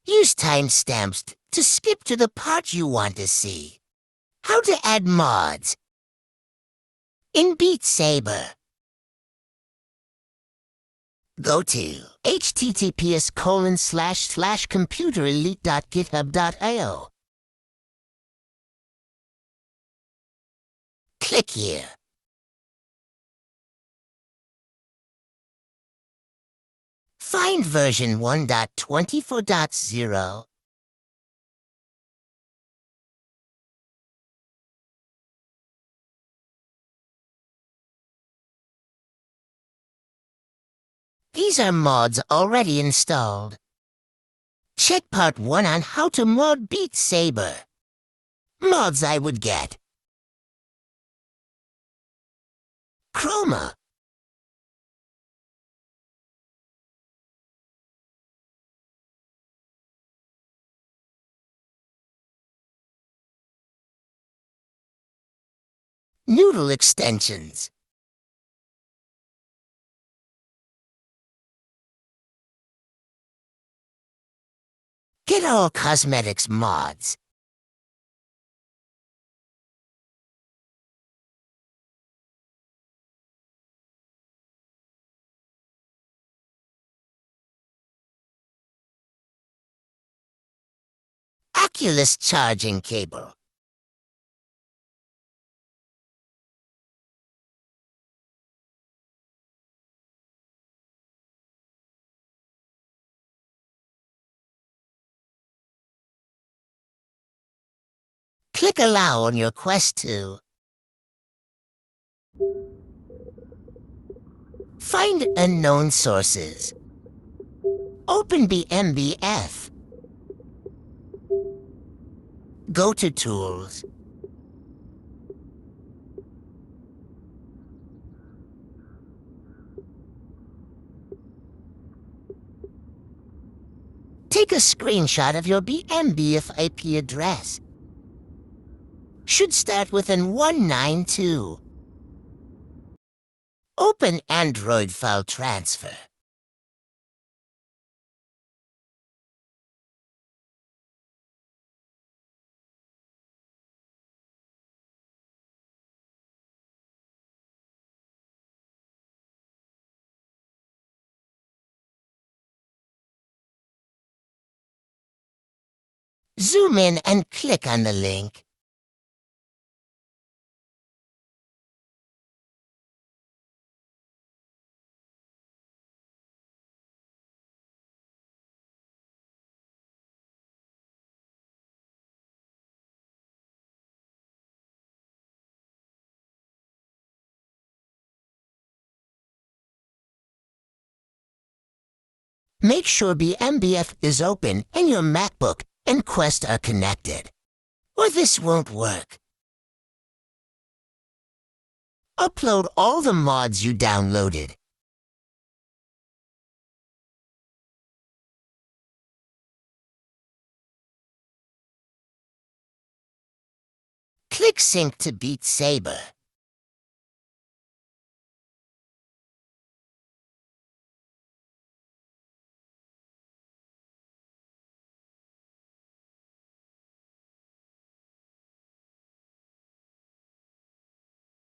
Use timestamps to skip to the part you want to see. How to add mods in Beat Saber. Go to https://computerelite.github.io. Click here. Find version 1.24.0. These are mods already installed. Check part 1 on how to mod Beat Saber. Mods I would get: Chroma, Noodle Extensions, get all Qosmetics mods. Oculus charging cable. Click Allow on your Quest 2. Find unknown sources. Open BMBF. Go to Tools. Take a screenshot of your BMBF IP address. Should start with an 192. Open Android file transfer. Zoom in and click on the link. Make sure BMBF is open and your MacBook and Quest are connected, or this won't work. Upload all the mods you downloaded. Click Sync to Beat Saber.